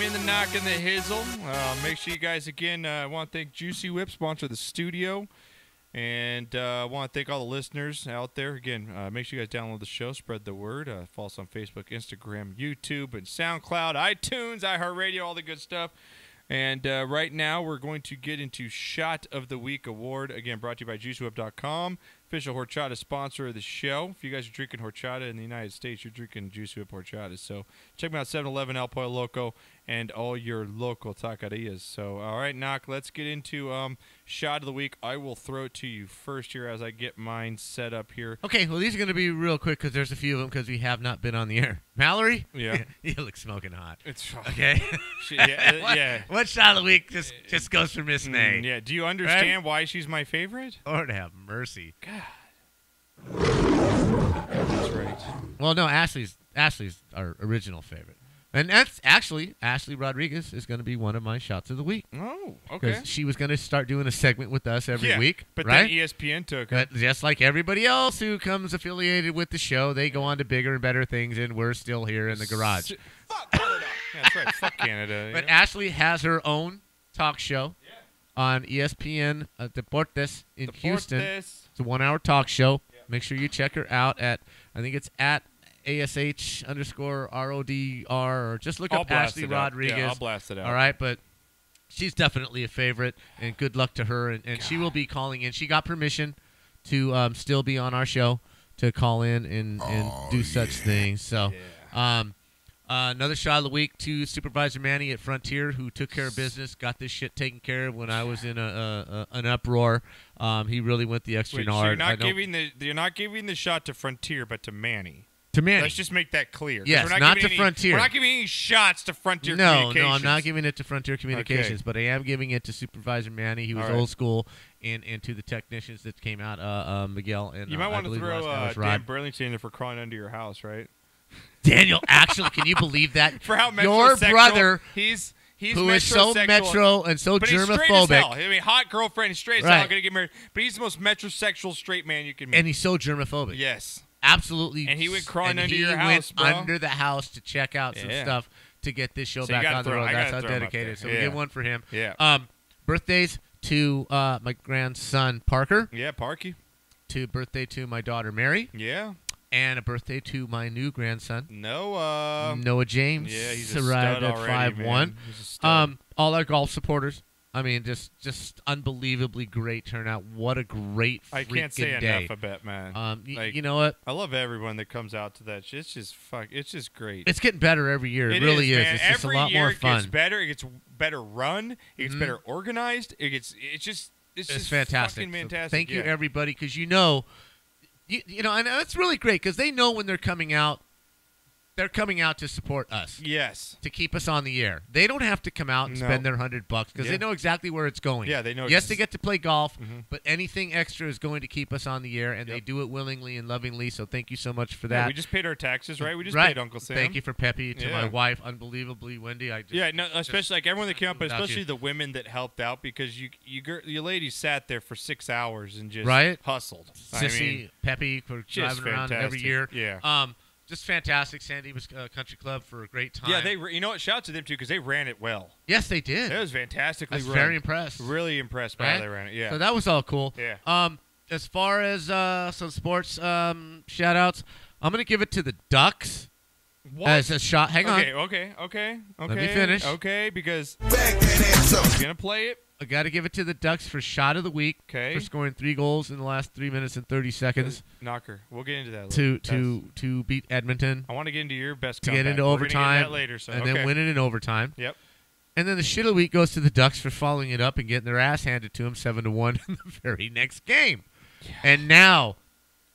in the knock and the hizzle. Make sure you guys, again, I want to thank Juicy Whip, sponsor of the studio. And I want to thank all the listeners out there. Again, make sure you guys download the show, spread the word. Follow us on Facebook, Instagram, YouTube, and SoundCloud, iTunes, iHeartRadio, all the good stuff. And right now, we're going to get into Shot of the Week award. Again, brought to you by JuicyWhip.com. Official horchata sponsor of the show. If you guys are drinking horchata in the United States, you're drinking Juicy Whip horchata. So check them out, 7-Eleven, El Pollo Loco, and all your local taquerias. So, all right, Knock, let's get into Shot of the Week. I will throw it to you first here as I get mine set up here. Okay, well, these are going to be real quick because there's a few of them because we have not been on the air. Mallory? Yeah. You look smoking hot. It's okay. Yeah. What Shot of the Week just goes for Miss May? Yeah. Do you understand why she's my favorite? Lord have mercy. God. That's right. Well, no, Ashley's our original favorite. And that's actually, Ashley Rodriguez is going to be one of my shots of the week. Oh, okay. Because she was going to start doing a segment with us every week. But right? then ESPN took her. But just like everybody else who comes affiliated with the show, they go on to bigger and better things, and we're still here in the garage. Fuck Canada. Yeah, that's right. Fuck Canada. But Ashley has her own talk show on ESPN Deportes in Houston. It's a 1-hour talk show. Yeah. Make sure you check her out at, I think it's at ASH_RODR, or just look up Ashley Rodriguez. Yeah, I'll blast it out. All right, but she's definitely a favorite, and good luck to her. And she will be calling in. She got permission to still be on our show to call in and do such things. So, another shot of the week to Supervisor Manny at Frontier, who took care of business, got this shit taken care of when I was in an uproar. He really went the extra yard. So you're not giving the shot to Frontier, but to Manny. To Manny. Let's just make that clear. Yes, not to Frontier. We're not giving any shots to Frontier Communications. No, I'm not giving it to Frontier Communications, but I am giving it to Supervisor Manny. He was old school, and to the technicians that came out, Miguel and you might want to throw Dan Burlington in there for crawling under your house, right? Daniel, actually, can you believe that? For how your brother, he's who is so metro and so germophobic. I mean, hot girlfriend, straight as hell, gonna get married, but he's the most metrosexual straight man you can meet. And he's so germophobic. Yes. Absolutely. And he went crawling under your house, bro. Under the house to check out some stuff to get this show back on the road. That's how dedicated. So we give one for him. Yeah. Birthdays to my grandson, Parker. Yeah, Parky. Birthday to my daughter, Mary. Yeah. And a birthday to my new grandson, Noah James. Yeah, he's a arrived stud at already, 5'1". He's a stud. All our golf supporters. I mean, just unbelievably great turnout. What a great freaking day. I can't say enough about it, man. You know what? I love everyone that comes out to that. It's just It's just great. It's getting better every year. It really is. Man. It's just every a lot more fun. It gets better. It gets better run. It gets better organized. It's just fantastic. Fucking fantastic. So thank you, everybody, because you know, and it's really great because they know when they're coming out. They're coming out to support us. Yes. To keep us on the air. They don't have to come out and spend their $100 because they know exactly where it's going. Yeah, they know. Yes, they get to play golf, but anything extra is going to keep us on the air, and they do it willingly and lovingly. So thank you so much for that. Yeah, we just paid our taxes, right? We just paid Uncle Sam. Thank you for Peppy, to my wife, unbelievably, Wendy. Especially like everyone that came up, especially the women that helped out because you ladies sat there for 6 hours and just hustled. Sissy, Peppy for driving around every year. Yeah. Just fantastic. Sandy was Country Club for a great time. Yeah, you know what? Shout out to them too because they ran it well. Yes, they did. It was fantastically run. Very impressed. Really impressed by how they ran it. Yeah. So that was all cool. Yeah. As far as some sports shout outs, I'm gonna give it to the Ducks. What? As a shot. Hang on. Okay. Let me finish. Okay, because I'm gonna play it. I got to give it to the Ducks for shot of the week. Okay. For scoring 3 goals in the last 3 minutes and 30 seconds. Knocker. We'll get into that later. To beat Edmonton. I want to get into your best comeback. To get into overtime. We're later, so, and then win it in overtime. Yep. And then the shit of the week goes to the Ducks for following it up and getting their ass handed to them 7-1 in the very next game. Yeah. And now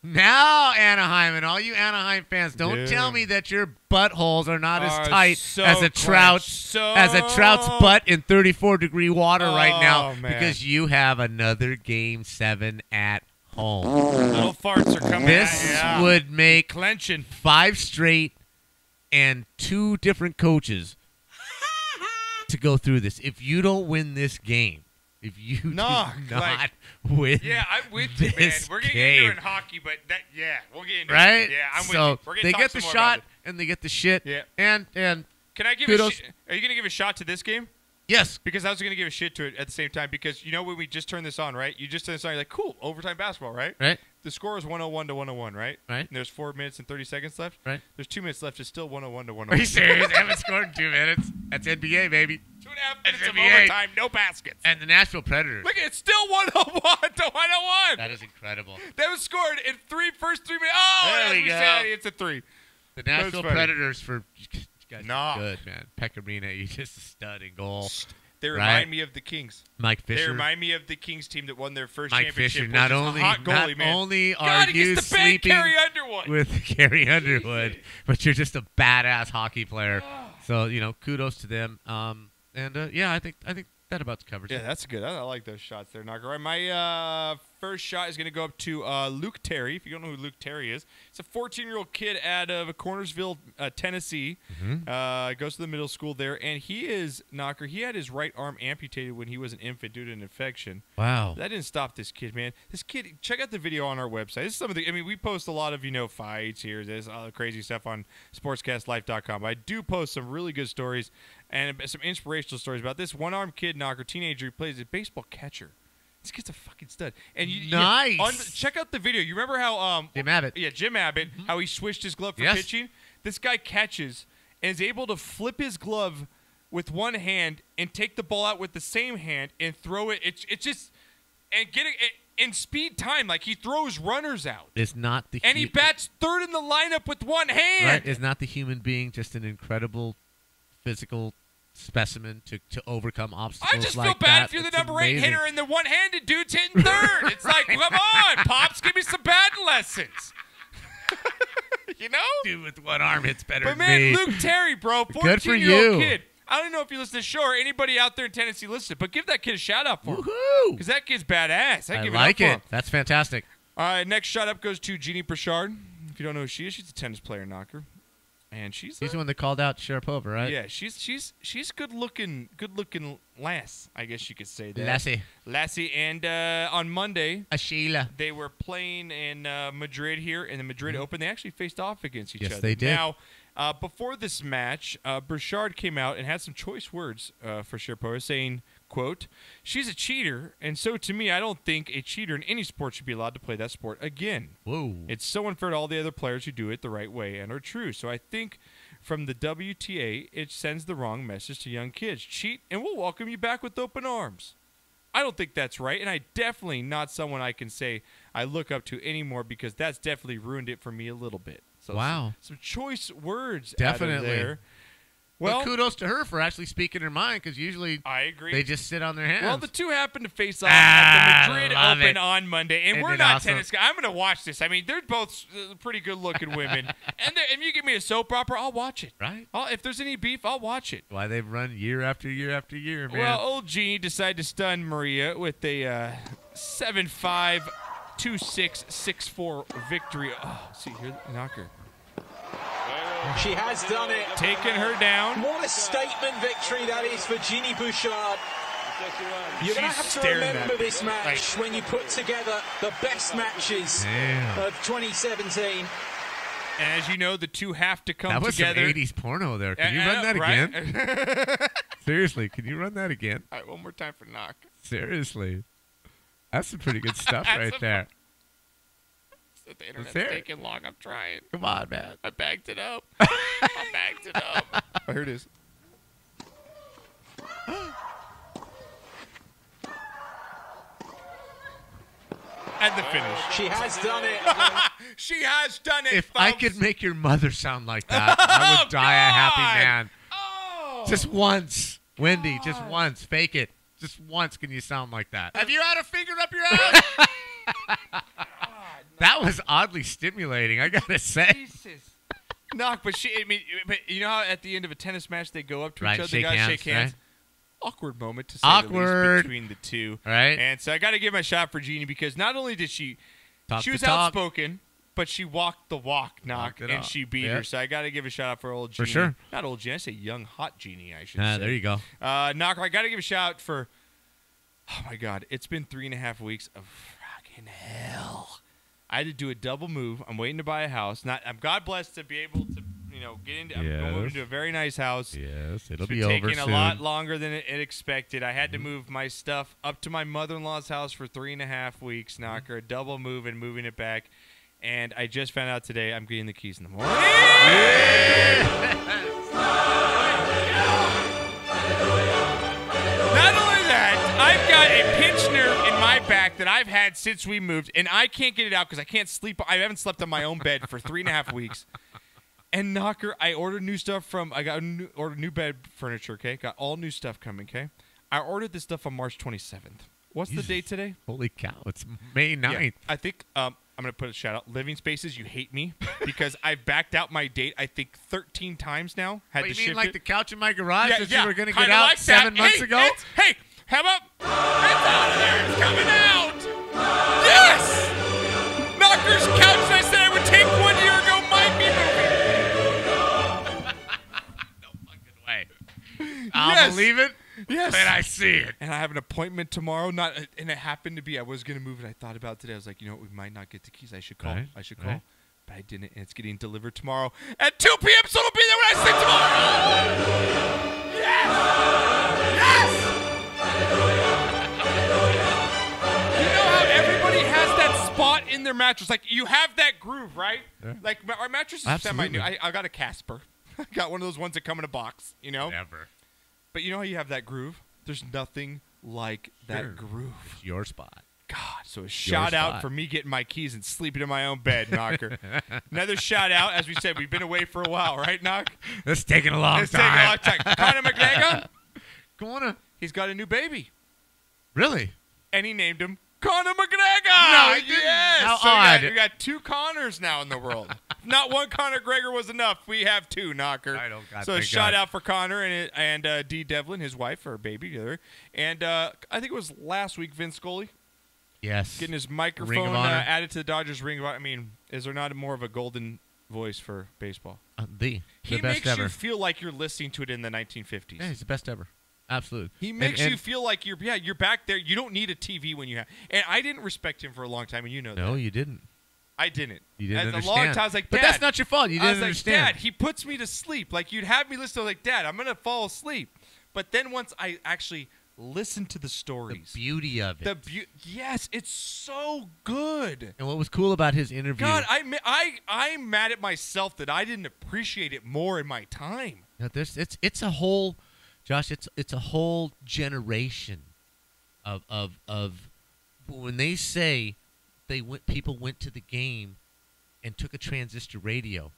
Anaheim and all you Anaheim fans, don't tell me that your buttholes are not as tight as a trout's butt in 34-degree water right now because you have another Game 7 at home. Little farts are coming. This would make clenching 5 straight and 2 different coaches to go through this. If you don't win this game, if you do not win, I'm with you, man. We're getting into it in hockey, but we'll get into it. Yeah, I'm with you. So they get the shot and they get the shit. Yeah. And Can I give kudos. Are you going to give a shot to this game? Yes. Because I was going to give a shit to it at the same time because, when we just turned this on, right? You just turned this on, you're like, cool, overtime basketball, right? Right. The score is 101 to 101, right? Right. And there's 4 minutes and 30 seconds left. Right. There's 2 minutes left. It's still 101 to 101. Are you serious? They haven't scored in 2 minutes. That's NBA, baby. 2.5 minutes of NBA. overtime, no baskets. And the Nashville Predators. Look, it's still 101 to 101. That is incredible. That was scored in first 3 minutes. Oh, There as we we go. said, it's a 3. The Nashville funny. Predators for you guys Nah. are good, man. Pecorino, he's just a stud in goal. They Right. remind me of the Kings. Mike They Fisher. remind me of the Kings team that won their first Mike championship. Fisher. Not which is only, a hot goalie, not man. only are God, he you gets the bang sleeping Carrie Underwood. with Carrie Underwood, but you're just a badass hockey player. So kudos to them. Yeah, I think that about covers Yeah, it. that's good. I like those shots there, Knocker. All right, my first shot is going to go up to Luke Terry. If you don't know who Luke Terry is, it's a 14-year-old kid out of Cornersville, Tennessee. Goes to the middle school there, and he is, Knocker, he had his right arm amputated when he was an infant due to an infection. Wow. That didn't stop this kid, man. This kid, check out the video on our website. This is some of the, we post a lot of, fights here. There's all the crazy stuff on sportscastlife.com. I do post some really good stories and some inspirational stories about this one-armed kid, Knocker, teenager who plays a baseball catcher. This kid's a fucking stud. And Nice. check out the video. You remember how Jim Abbott. Yeah, Jim Abbott, how he switched his glove for Yes. pitching? This guy catches and is able to flip his glove with one hand and take the ball out with the same hand and throw it. It's just and get it in speed time. Like he throws runners out. Is not the And he bats third in the lineup with one hand. right? Is not the human being just an incredible physical specimen to overcome obstacles? I just like feel bad that? if you're the It's number 8 amazing. hitter and the one-handed dude's hitting third. It's like, come on, Pops, give me some batting lessons. Dude with one arm hits better But than man, me. Luke Terry, bro, Good for 14-year-old you. kid. I don't know if you listen to the show or anybody out there in Tennessee listens, but give that kid a shout-out for him. Woohoo! Because that kid's badass. I give like it up for it. him. That's fantastic. All right, next shout-out goes to Jeannie Burchard. If you don't know who she is, she's a tennis player, Knocker. And she's He's the one that called out Sharapova, right? yeah, she's good looking lass, I guess you could say that. Lassie. And on Monday, Sheila. they were playing in Madrid here in the Madrid Open. They actually faced off against each Yes, other. they did. Now, before this match, Burchard came out and had some choice words for Sharapova, saying, quote, "She's a cheater, and so to me, I don't think a cheater in any sport should be allowed to play that sport again. Whoa. It's so unfair to all the other players who do it the right way and are true. So I think from the WTA, it sends the wrong message to young kids. Cheat, and we'll welcome you back with open arms. I don't think that's right, and I definitely not someone I can say I look up to anymore because that's definitely ruined it for me a little bit." So Wow. some choice words Definitely. out of there. Well, Well, kudos to her for actually speaking her mind, because usually I agree. they just sit on their hands. Well, the two happen to face off at the Madrid love Open it. on Monday, and Isn't we're it not awesome? tennis guys. I'm going to watch this. I mean, they're both pretty good-looking women, and if you give me a soap opera, I'll watch it. Right? If there's any beef, I'll watch it. Why they've run year after year after year, man. Well, old Jeannie decided to stun Maria with a 7-5, 2-6, 6-4 victory. Oh, see, here, knocker. She has done it. Taking her down. What a statement victory that is for Jeannie Burchard. You're going to She's have to staring at remember me. this match when you put together the best matches Damn. of 2017. And as you know, the two have to come That was together. some 80s porno there. Can you run that again? again? Seriously, can you run that again? All right, one more time for knock. Seriously. That's some pretty good stuff That's right some- there. The internet's Fair. taking long. I'm trying. Come on, man. I bagged it up. I bagged it up. Oh, here it is. And the finish. She has done it. She has done it, If I folks. could make your mother sound like that, I would die a happy God. man. Oh. Just once. Wendy, just once. Fake it. Just once can you sound like that. Have you had a finger up your ass? That was oddly stimulating, I gotta say. Jesus. Knock, but but you know how at the end of a tennis match they go up to Right, each other, shake they gotta hands, shake hands. right? Awkward moment to say the least Awkward. between the two. Right. And so I got to give my shot for Jeannie because not only did she Talk was the talk. outspoken, but she walked the walk, Knock, Walked it and off. she beat Yep. her. So I got to give a shout out for old For Jeannie. sure. Not old Jeannie, I say young, hot Jeannie, I should say. There you go. Knock, I got to give a shout out for, oh my God, it's been 3.5 weeks of fucking hell. I had to do a double move. I'm waiting to buy a house. I'm God blessed to be able to, I'm moving to a very nice house. Yes, it'll It's be been over taking soon. a lot longer than it expected. I had to move my stuff up to my mother-in-law's house for 3.5 weeks, Knocker. Double move and moving it back. And I just found out today I'm getting the keys in the morning. Not only that, I've got a pinched nerve in my back that I've had since we moved, and I can't get it out because I can't sleep. I haven't slept on my own bed for 3.5 weeks. And Knocker, I ordered new stuff ordered new bed furniture, okay? Got all new stuff coming, okay? I ordered this stuff on March 27th. What's the date today? Holy cow, it's May 9th. Yeah, I think I'm going to put a shout out. Living Spaces, you hate me because I've backed out my date, I think, 13 times now. You mean like the couch in my garage that you were going to get kinda out like 7 that. months ago? Hey, how about it's out of there. It's coming out. Yes! Knocker's couch that I said I would take 1 year ago might be moving. No fucking way. I'll believe it. Yes. And I see it. And I have an appointment tomorrow. And it happened to be I was going to move, and I thought about it today. I was like, you know what? We might not get the keys. I should call. Right. I should call. Right. But I didn't, and it's getting delivered tomorrow at 2 p.m., so it'll be there when I sleep tomorrow. Yes! Yes! You know how everybody has that spot in their mattress? Like, you have that groove, right? Yeah. Like, our mattress is Absolutely. semi-new. I got a Casper. I got one of those ones that come in a box, you know? Never. But you know how you have that groove? There's nothing like that groove. It's your spot. God, so a shout out spot. for me getting my keys and sleeping in my own bed, Knocker. Another shout out, as we said, we've been away for a while, right, Knock? It's taking a long It's taking a time. long time. Conor McGregor, Go on. he's got a new baby, Really? and he named him Conor McGregor. No, he didn't. Yes. How So odd. We got 2 Connors now in the world. Not one Conor McGregor was enough. We have 2, Knocker. I don't got. So a thank shout God. out for Connor and Dee Devlin, his wife, or baby together. And I think it was last week, Vince Scully Yes. getting his Ring microphone of Honor. added to the Dodgers Ring of Honor. I mean, is there not more of a golden voice for baseball? The He best makes ever. you feel like you're listening to it in the 1950s. Yeah, he's the best ever. Absolutely. He makes And- you feel like you're back there. You don't need a TV when you have. And I didn't respect him for a long time, and you know No, that. you didn't. I didn't. You didn't As understand. a long time, I was like, but Dad. that's not your fault. You I was didn't like, understand. Dad, he puts me to sleep. Like, you'd have me listen. I was like, Dad, I'm going to fall asleep. But then once I actually listened to the The stories. beauty of it. Yes, it's so good. And what was cool about his interview? God, I'm mad at myself that I didn't appreciate it more in my time. Now, it's a whole, Josh. It's a whole generation of when they say people went to the game and took a transistor radio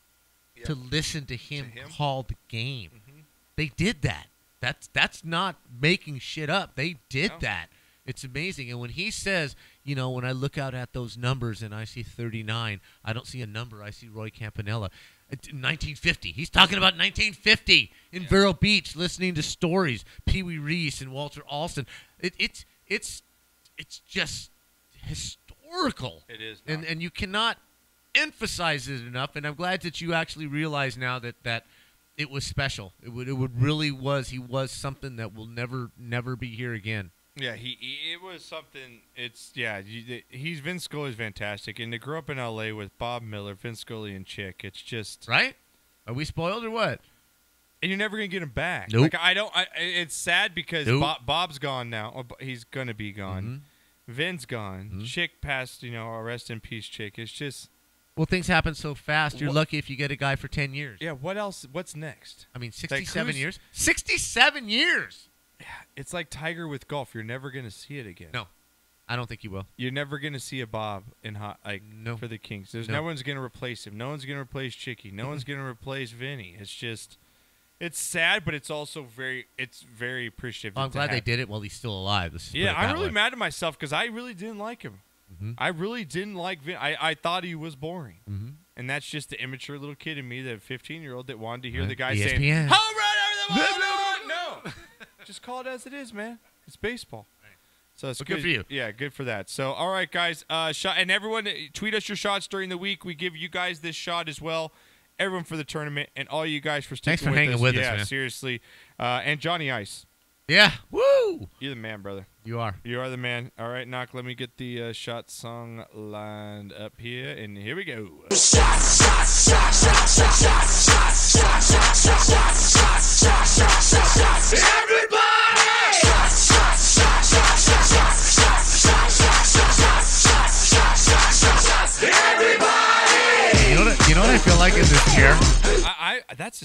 to listen to him call the game. Mm-hmm. They did that. That's not making shit up. They did No. that. It's amazing. And when he says, when I look out at those numbers and I see 39, I don't see a number. I see Roy Campanella. 1950. He's talking about 1950 in Vero Beach, listening to stories. Pee Wee Reese and Walter Alston. It's just historical. It is. And you cannot emphasize it enough. And I'm glad that you actually realize now that it was special. It really was. He was something that will never be here again. Yeah, it was something. He's Vince Scully's fantastic, and to grow up in L.A. with Bob Miller, Vince Scully, and Chick, it's just Right? Are we spoiled or what? And you're never gonna get him back. Nope. It's sad because Nope. Bob's gone now. Or he's gonna be gone. Mm-hmm. Vin's gone. Mhm. Chick passed. Rest in peace, Chick. It's just. Well, things happen so fast. You're What- lucky if you get a guy for 10 years. Yeah. What else? What's next? I mean, 67 who's- years. 67 years. It's like Tiger with golf. You're never gonna see it again. No, I don't think you will. You're never gonna see a Bob No. for the Kings. No. No one's gonna replace him. No one's gonna replace Chicky. No one's gonna replace Vinny. It's just, it's sad, but it's also very appreciative. Well, I'm to glad they have. did it while he's still alive. Let's put Yeah, it I'm that really way. mad at myself because I really didn't like him. Mhm. I really didn't like Vin. I thought he was boring. Mhm. And that's just the immature little kid in me, that 15-year-old that wanted to hear Right. the guy ESPN. saying, home run over the wall. No. Just call it as it is, man. It's baseball. So it's Well, good for you. Yeah, good for that. So, all right, guys. And everyone, tweet us your shots during the week. We give you guys this shot as well. Everyone for the tournament, and all you guys for sticking Thanks for with hanging us. with us, yeah, man. seriously. And Johnny Ice, Yeah. Woo! you're the man, brother. You are. You are the man. All right, Knock, let me get the shot song lined up here, and here we go. Shot, shot, shot, shot, shot, shot, shot. You know what I feel like in this chair? That's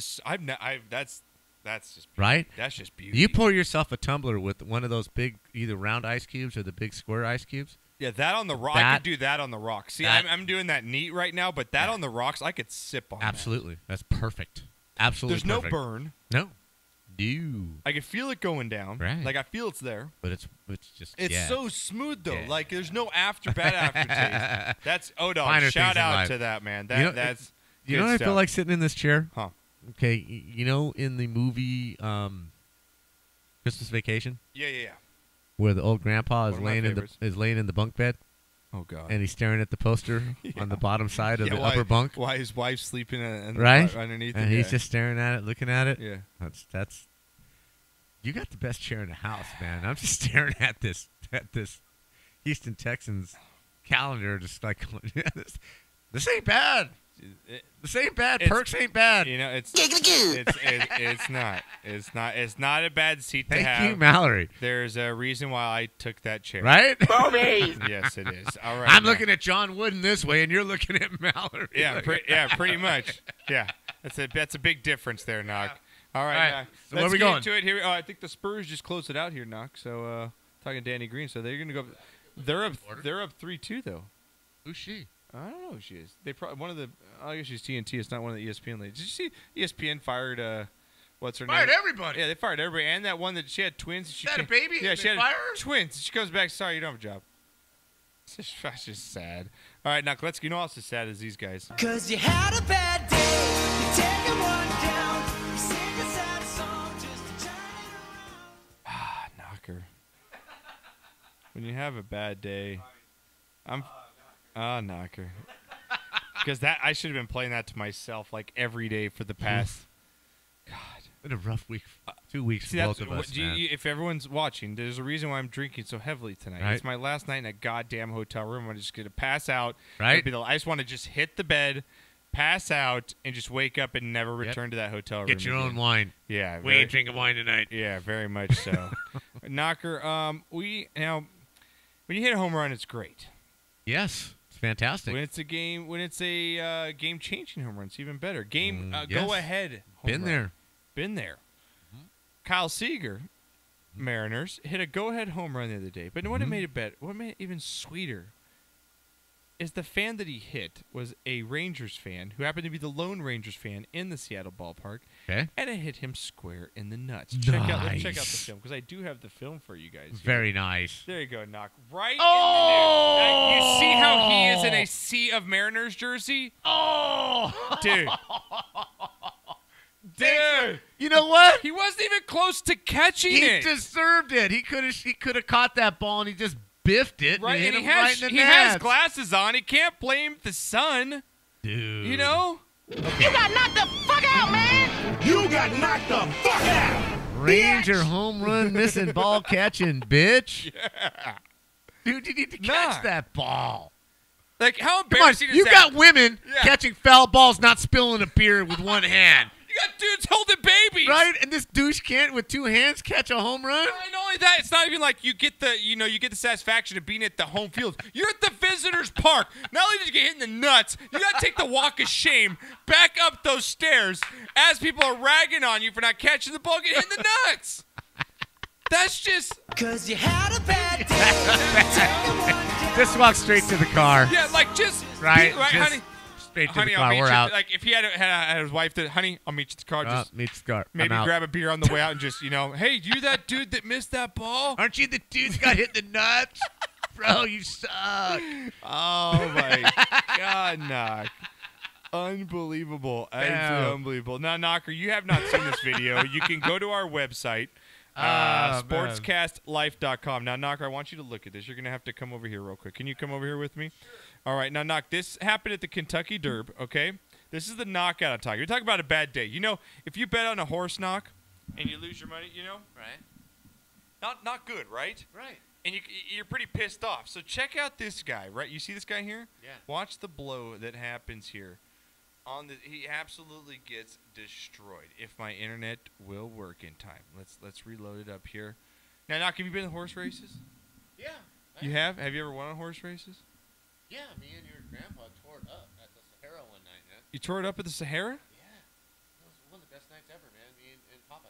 just Right? That's just beauty. You pour yourself a tumbler with one of those big, either round ice cubes or the big square ice cubes. Yeah, that on the rock. I could do that on the rocks. See, I'm doing that neat right now, but that on the rocks, I could sip on. Absolutely, that's perfect. Absolutely, there's perfect. no burn. No. I can feel it going down. Right. Like I feel it's there. But it's just so smooth though. Yeah. Like there's no bad aftertaste. That's dog. Finer Shout things in out life. to that man. You You know what I feel like sitting in this chair? Huh? Okay, you know in the movie Christmas Vacation, Yeah. where the old grandpa is One of my laying in the bunk bed, Oh god. and he's staring at the poster on the bottom side of the upper bunk, Why his wife's sleeping right underneath and it. he's just staring at it, looking at it. Yeah. That's you got the best chair in the house, man. I'm just staring at this Houston Texans calendar, just like this ain't bad. This ain't bad. Perks ain't bad. You know, it's not. It's not a bad seat to have. Thank you, Mallory. There's a reason why I took that chair. Right? Yes, it is. All right. I'm looking at John Wooden this way, and you're looking at Mallory. Yeah, pretty much. Yeah, that's a big difference there, Knock. All right. All right. Knock. So Let's where we get going? into it here. I think the Spurs just closed it out here, Knock. So talking to Danny Green, so they're gonna go. They're up 3-2 though. Who's she? I don't know who she is. They probably one of the. I guess she's TNT. It's not one of the ESPN ladies. Did you see ESPN fired? What's her name? Fired everybody. Yeah, they fired everybody, and that one that she had twins. She had a baby? Yeah, And she they had fire her? twins. She comes back. Sorry, you don't have a job. It's just sad. All right, now let's. You know what's as sad as these guys? 'Cause you had a bad day. You take a one down. You sing a sad song just to turn it around. Knocker. When you have a bad day, Knocker. Because I should have been playing that to myself like every day for the past. God. Been a rough week. 2 weeks for both of us, man. If everyone's watching, there's a reason why I'm drinking so heavily tonight. Right. It's my last night in a goddamn hotel room. I'm just going to pass out. Right. I just want to just hit the bed, pass out, and just wake up and never return to that hotel room. Get your again. own wine. Yeah. We ain't drinking wine tonight. Yeah, very much so. Knocker, when you hit a home run, it's great. Yes. It's fantastic. When it's a game-changing home run, it's even better. Yes. Go ahead. Home run. Been there. Kyle Seager, Mariners, hit a go-ahead home run the other day. But what made it even sweeter is the fan that he hit was a Rangers fan who happened to be the lone Rangers fan in the Seattle ballpark. Okay. And it hit him square in the nuts. Nice. Let's check out the film because I do have the film for you guys. Very nice. There you go, Knock. Right Oh! in the nude. You see how he is in a sea of Mariners jersey? Oh! Dude. Dude. You know what? He wasn't even close to catching He it. deserved it. He could have caught that ball, and he just biffed it. Right, and and hit he him has right in the he has nuts. glasses on. He can't blame the sun. Dude. You know? You got knocked the fuck out, man. You got knocked the fuck out! Ranger home run missing ball catching, bitch. Yeah. Dude, you need to Nah. catch that ball. Like, how Come on, embarrassing is you that? got women Yeah. catching foul balls, not spilling a beer with one hand. You got dudes holding babies. Right? And this douche can't, with two hands, catch a home run? Not only that, it's not even like you get the satisfaction of being at the home field. You're at the visitors' park. Not only did you get hit in the nuts, you got to take the walk of shame back up those stairs as people are ragging on you for not catching the ball, get hit in the nuts. That's just... 'Cause you had a bad day. Just walk straight to the car. Yeah, like just... Right? Right, Just honey? straight to Honey, the I'll car. meet We're you. out. Like, if he had his wife, honey, I'll meet you at the car. Just Meet the car. maybe I'm out. grab a beer on the way out and just, hey, you that dude that missed that ball? Aren't you the dude that got hit in the nuts? Bro, you suck. Oh, my God, Knock. Unbelievable. Absolutely unbelievable. Now, Knocker, you have not seen this video. You can go to our website, sportscastlife.com. Now, Knocker, I want you to look at this. You're going to have to come over here real quick. Can you come over here with me? All right. Now, Knock, this happened at the Kentucky Derby, okay? This is the knockout I'm talking. You're talking about a bad day. If you bet on a horse, Knock, and you lose your money, Right. Not good, right? Right. And you're pretty pissed off. So check out this guy, right? You see this guy here? Yeah. Watch the blow that happens here. He absolutely gets destroyed. If my internet will work in time, let's reload it up here. Now, Knock, have you been to horse races? Yeah. You have? Have you ever won on horse races? Yeah, me and your grandpa tore it up at the Sahara one night, man. You tore it up at the Sahara? Yeah. It was one of the best nights ever, man. Me and Papa.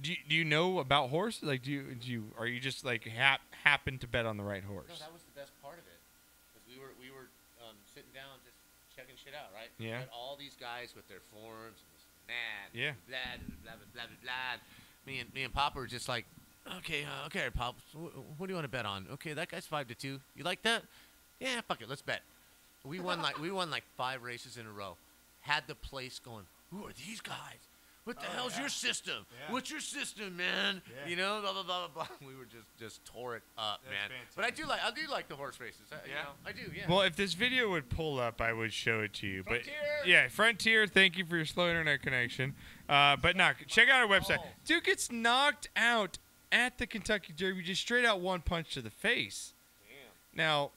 Do you know about horses? Like, are you just like happen to bet on the right horse? No, that was the best part of it. Because we were sitting down just checking shit out, right? Yeah. We had all these guys with their forms and this and that. Yeah. And blah, blah, blah, blah, blah. Me and Papa were just like, okay, Pop, what do you want to bet on? Okay, that guy's 5-2. You like that? Yeah, fuck it, let's bet. We won like 5 races in a row. Had the place going, who are these guys? What the hell's your system? Yeah. What's your system, man? Yeah. You know, blah blah blah blah blah. We were just tore it up, That's man. fantastic. But I do like the horse races. You know, I do, yeah. Well, if this video would pull up, I would show it to you. Frontier! But yeah, Frontier. Thank you for your slow internet connection. But Knock, check out our website. Oh. Dude gets knocked out at the Kentucky Derby, just straight out one punch to the face. Damn. Now,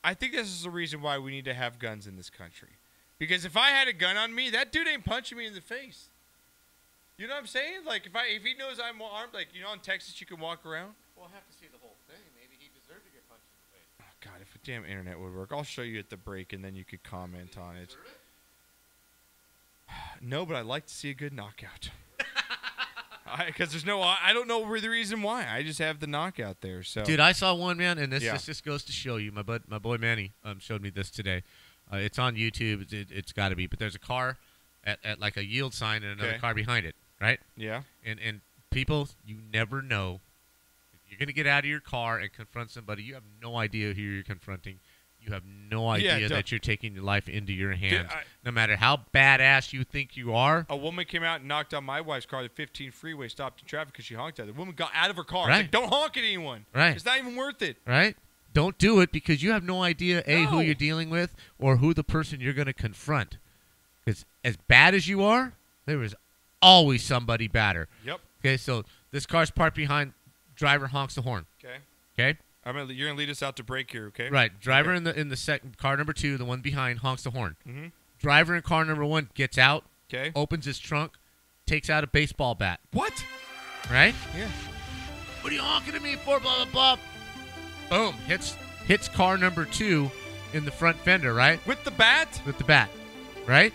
I think this is the reason why we need to have guns in this country. Because if I had a gun on me, that dude ain't punching me in the face. You know what I'm saying? Like, if he knows I'm armed, like, you know, in Texas you can walk around. We'll have to see the whole thing. Maybe he deserved to get punched in the face. Oh, God, if a damn internet would work. I'll show you at the break, and then you could comment on it. Deserve it? No, but I'd like to see a good knockout. Because I don't know the reason why. I just have the knockout there. So, Dude, I saw one, man, and this just goes to show you. My boy Manny showed me this today. It's on YouTube. It's got to be. But there's a car at like a yield sign and another Okay. car behind it, right? yeah. And people, you never know. If you're going to get out of your car and confront somebody, you have no idea who you're confronting. You have no idea that you're taking your life into your hands. No matter how badass you think you are. A woman came out and knocked on my wife's car. The 15 freeway stopped in traffic because she honked at her. The woman got out of her car. Right. Like, don't honk at anyone. Right. It's not even worth it. Right? Don't do it because you have no idea, A, No. who you're dealing with or who the person you're going to confront. Because as bad as you are, there is always somebody badder. Yep. Okay, so this car's parked behind. Driver honks the horn. Okay. Okay? You're gonna lead us out to break here, okay? Right. Driver in the second car number 2, the one behind, honks the horn. Mhm. Driver in car number 1 gets out, Okay. opens his trunk, takes out a baseball bat. What? Right? Yeah. What are you honking at me for? Blah blah blah. Boom. Hits car number 2 in the front fender. Right. With the bat? With the bat. Right.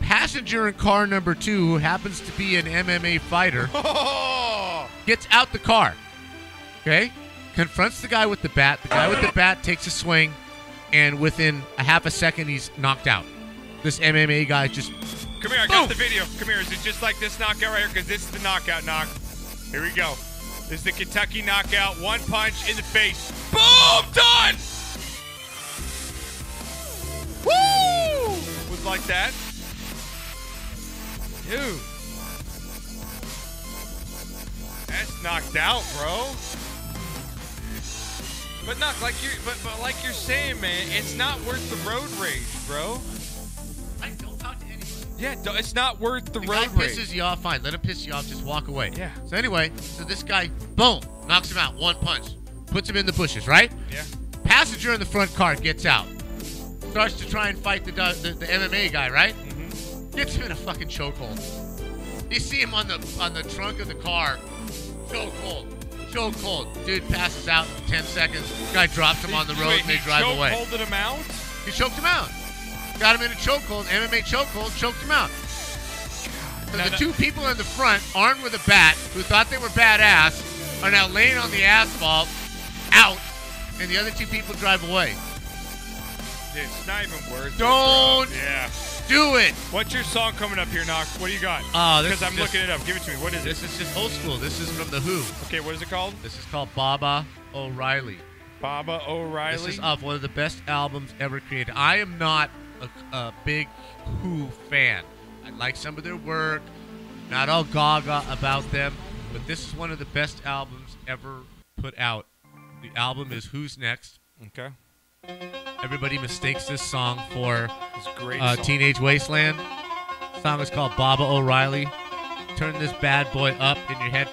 Passenger in car number 2, who happens to be an MMA fighter, Oh! gets out the car. Okay. Confronts the guy with the bat. The guy with the bat takes a swing, and within a half a second, he's knocked out. This MMA guy just... Come here, I got the video. Come here. Is it just like this knockout right here? Because this is the knockout knock. Here we go. This is the Kentucky knockout. One punch in the face. Boom! Done! Woo! Was like that. Dude. That's knocked out, bro. But not like you're saying, man, it's not worth the road rage, bro. Hey, don't talk to anyone. Yeah, it's not worth the The road guy rage. pisses you off, fine. Let him piss you off. Just walk away. Yeah. So anyway, this guy, boom, knocks him out. One punch. Puts him in the bushes, right? Yeah. Passenger in the front car gets out. Starts to try and fight the MMA guy, right? Mm-hmm. Gets him in a fucking chokehold. You see him on the trunk of the car. Chokehold. Dude passes out in 10 seconds. Guy drops him on the road and they drive away. He chokeholded him out? He choked him out. Got him in a chokehold, MMA chokehold, choked him out. So the two people in the front, armed with a bat, who thought they were badass, are now laying on the asphalt, out, and the other 2 people drive away. Dude, it's not even worth it. Don't bro. Yeah. do it. What's your song coming up here, Knox? What do you got? This Because I'm is just- looking it up. Give it to me. What is it? This is just old school. This is from The Who. Okay, what is it called? This is called Baba O'Reilly. Baba O'Reilly. This is off one of the best albums ever created. I am not a big Who fan. I like some of their work. Not all gaga about them, but this is one of the best albums ever put out. The album is Who's Next. Okay. Everybody mistakes this song for It's a great song. Teenage Wasteland. The song is called Baba O'Reilly. Turn this bad boy up in your head.